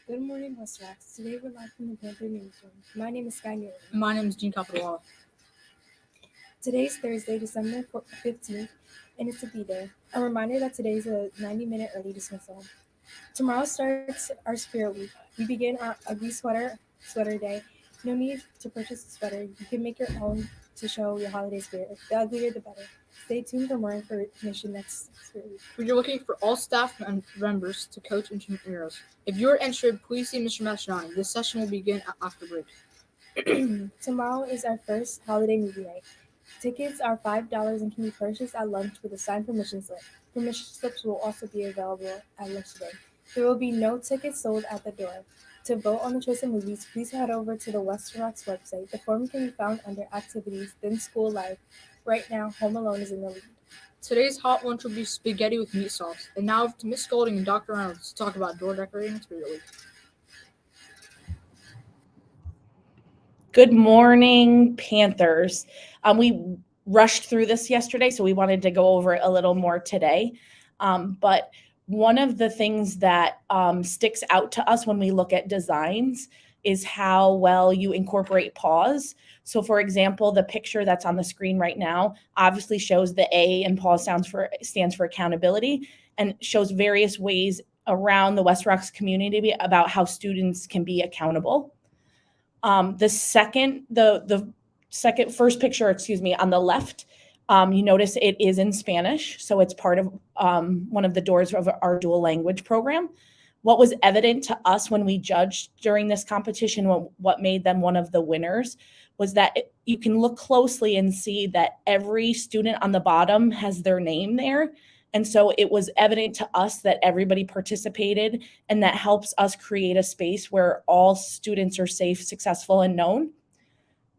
Good morning, West Rocks. Today we're live from the Panther newsroom. My name is Sky Newton. My name is Dean Capital. Today's Thursday, December 15th, and it's a D-Day. A reminder that today's a 90-minute early dismissal. Tomorrow starts our Spirit Week. We begin our Ugly Sweater Day. No need to purchase a sweater. You can make your own to show your holiday spirit. The uglier, the better. Stay tuned for more information next Spirit Week. We are looking for all staff members to coach intramurals. If you are interested, please see Mr. Mastriani. This session will begin after break. Tomorrow is our first holiday movie night. Tickets are $5 and can be purchased at lunch with a signed permission slip. Permission slips will also be available at lunch today. There will be no tickets sold at the door. To vote on the choice of movies, please head over to the West Rocks website. The form can be found under Activities, then School Life. Right now, Home Alone is in the lead. Today's hot lunch will be spaghetti with meat sauce. And now to Miss Golding and Dr. Reynolds to talk about door decorating and Spirit Week. Good morning, Panthers. We rushed through this yesterday, so we wanted to go over it a little more today. But one of the things that sticks out to us when we look at designs is how well you incorporate pause. So for example, the picture that's on the screen right now obviously shows the A in pause stands for accountability, and shows various ways around the West Rocks community about how students can be accountable. The first picture, on the left, you notice it is in Spanish, so it's part of one of the doors of our dual language program. What was evident to us when we judged during this competition, what made them one of the winners, was that you can look closely and see that every student on the bottom has their name there. And so it was evident to us that everybody participated, and that helps us create a space where all students are safe, successful, and known.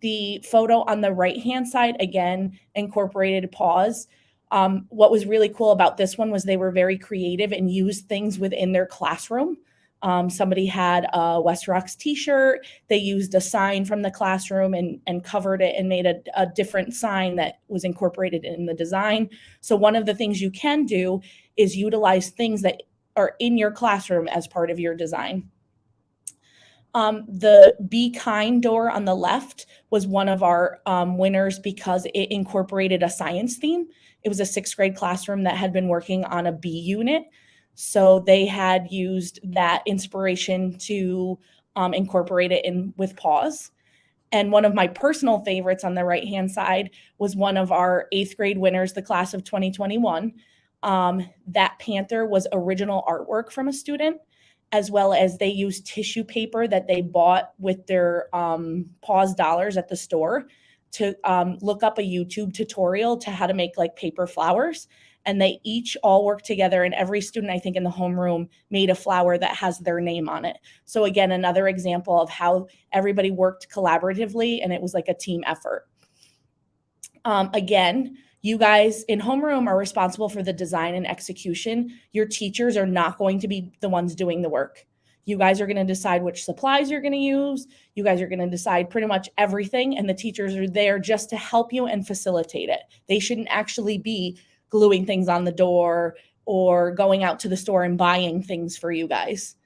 The photo on the right-hand side, again, incorporated pause. What was really cool about this one was they were very creative and used things within their classroom. Somebody had a West Rocks t-shirt. They used a sign from the classroom and covered it and made a different sign that was incorporated in the design. So one of the things you can do is utilize things that are in your classroom as part of your design. The Be Kind door on the left was one of our winners because it incorporated a science theme. It was a 6th grade classroom that had been working on a bee unit. So they had used that inspiration to incorporate it in with pause. And one of my personal favorites on the right-hand side was one of our 8th grade winners, the class of 2021. That Panther was original artwork from a student, as well as they used tissue paper that they bought with their pause dollars at the store to look up a YouTube tutorial to how to make like paper flowers. And they each all worked together, and every student, I think, in the homeroom made a flower that has their name on it. So again, another example of how everybody worked collaboratively, and it was like a team effort. Again, you guys in homeroom are responsible for the design and execution. Your teachers are not going to be the ones doing the work. You guys are going to decide which supplies you're going to use. You guys are going to decide pretty much everything, and the teachers are there just to help you and facilitate it. They shouldn't actually be gluing things on the door or going out to the store and buying things for you guys.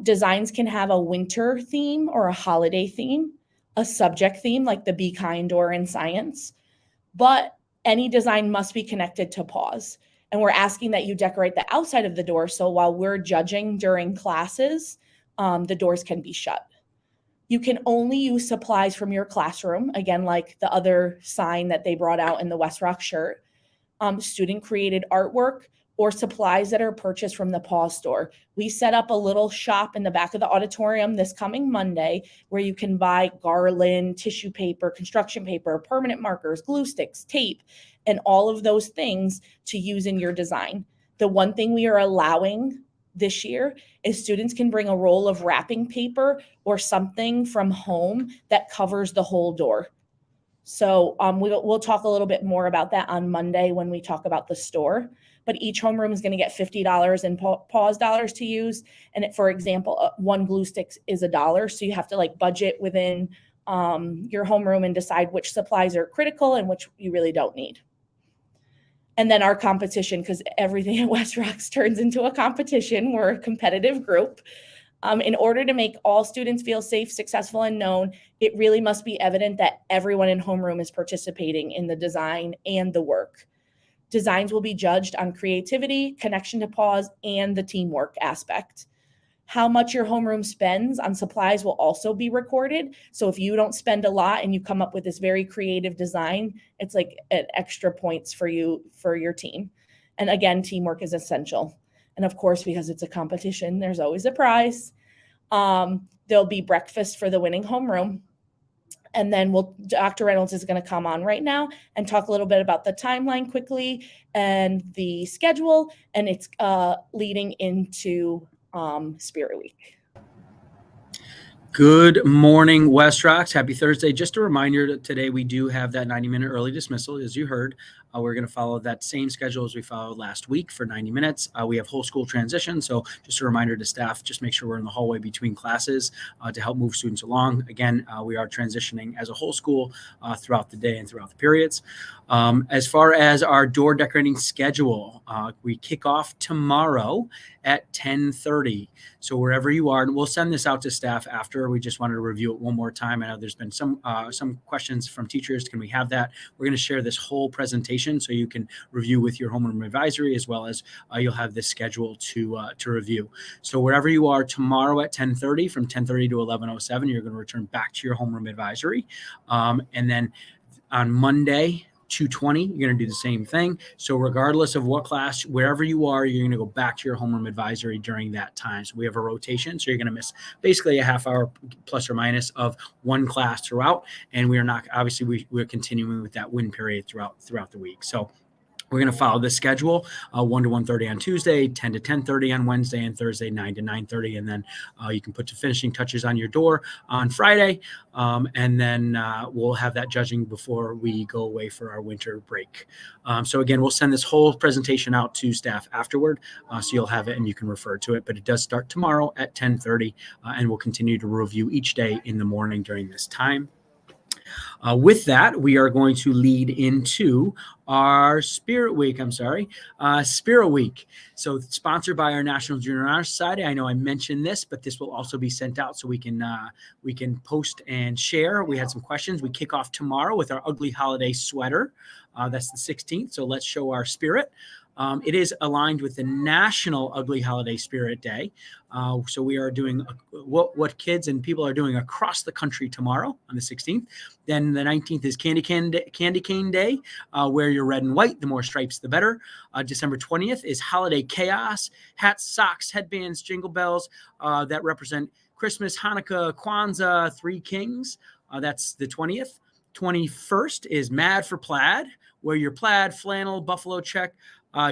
Designs can have a winter theme or a holiday theme, a subject theme like the Be Kind door in science, but any design must be connected to pause. And we're asking that you decorate the outside of the door, so while we're judging during classes, the doors can be shut. You can only use supplies from your classroom, again, like the other sign that they brought out in the West Rock shirt. Student created artwork or supplies that are purchased from the pause store. We set up a little shop in the back of the auditorium this coming Monday where you can buy garland, tissue paper, construction paper, permanent markers, glue sticks, tape, and all of those things to use in your design. The one thing we are allowing this year is students can bring a roll of wrapping paper or something from home that covers the whole door. So we'll talk a little bit more about that on Monday when we talk about the store. But each homeroom is going to get $50 in pause dollars to use. And for example, one glue stick is $1. So you have to like budget within your homeroom and decide which supplies are critical and which you really don't need. And then our competition, because everything at West Rocks turns into a competition. We're a competitive group. In order to make all students feel safe, successful, and known, it really must be evident that everyone in homeroom is participating in the design and the work. Designs will be judged on creativity, connection to pause, and the teamwork aspect. How much your homeroom spends on supplies will also be recorded. So if you don't spend a lot and you come up with this very creative design, it's like an extra points for you, for your team. And again, teamwork is essential. And of course, because it's a competition, there's always a prize. There'll be breakfast for the winning homeroom. And then Dr. Reynolds is going to come on right now and talk a little bit about the timeline quickly and the schedule, and it's leading into Spirit Week. Good morning, West Rocks. Happy Thursday. Just a reminder that today we do have that 90-minute early dismissal, as you heard. We're going to follow that same schedule as we followed last week for 90 minutes. We have whole school transition, so just a reminder to staff, just make sure we're in the hallway between classes to help move students along. Again, we are transitioning as a whole school throughout the day and throughout the periods. As far as our door decorating schedule, we kick off tomorrow at 10:30. So wherever you are, and we'll send this out to staff after. We just wanted to review it one more time. I know there's been some questions from teachers. Can we have that? We're going to share this whole presentation so you can review with your homeroom advisory, as well as you'll have this schedule to review. So wherever you are tomorrow at 10:30, from 10:30 to 11:07, you're going to return back to your homeroom advisory, and then on Monday, 2:20, you're going to do the same thing. So regardless of what class, wherever you are, you're going to go back to your homeroom advisory during that time. So we have a rotation. So you're going to miss basically a half hour plus or minus of one class throughout. And we are not, obviously we're continuing with that win period throughout the week. So we're going to follow this schedule, 1 to 1:30 on Tuesday, 10 to 10:30 on Wednesday, and Thursday, 9 to 9:30. And then you can put the finishing touches on your door on Friday. And then we'll have that judging before we go away for our winter break. So again, we'll send this whole presentation out to staff afterward. So you'll have it and you can refer to it. But it does start tomorrow at 10:30. And we'll continue to review each day in the morning during this time. With that, we are going to lead into our Spirit Week. Spirit Week. So sponsored by our National Junior Honor Society. I know I mentioned this, but this will also be sent out so we can post and share. We had some questions. We kick off tomorrow with our ugly holiday sweater. That's the 16th. So let's show our spirit. It is aligned with the National Ugly Holiday Spirit Day. So we are doing what kids and people are doing across the country tomorrow on the 16th. Then the 19th is Candy Cane Day. Wear your red and white. The more stripes, the better. December 20th is Holiday Chaos. Hats, socks, headbands, jingle bells that represent Christmas, Hanukkah, Kwanzaa, Three Kings. That's the 20th. 21st is Mad for Plaid. Wear your plaid, flannel, buffalo check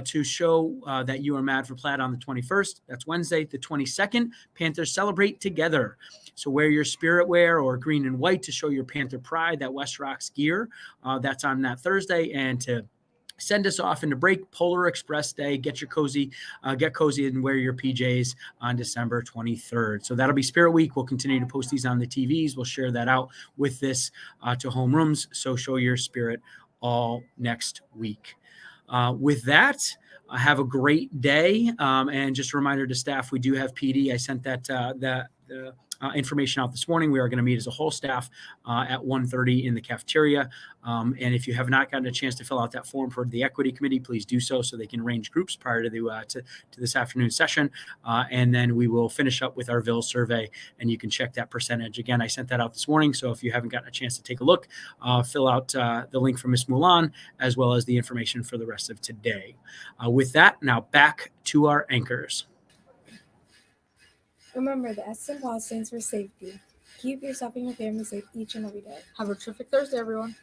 to show that you are mad for plaid on the 21st. That's Wednesday. The 22nd, Panther Celebrate Together. So wear your spirit wear or green and white to show your Panther pride, that West Rocks gear. That's on that Thursday. And to send us off into break, Polar Express Day. Get cozy and wear your PJs on December 23rd. So that'll be Spirit Week. We'll continue to post these on the TVs. We'll share that out with this to homerooms. So show your spirit all next week. With that, have a great day. And just a reminder to staff, we do have PD. I sent that information out this morning. We are going to meet as a whole staff at 1:30 in the cafeteria. And if you have not gotten a chance to fill out that form for the equity committee, please do so they can arrange groups prior to to this afternoon session. And then we will finish up with our VIL survey, and you can check that percentage. Again, I sent that out this morning. So if you haven't gotten a chance to take a look, fill out the link from Ms. Mulan, as well as the information for the rest of today. With that, now back to our anchors. Remember, the S in PAUSE stands for safety. Keep yourself and your family safe each and every day. Have a terrific Thursday, everyone.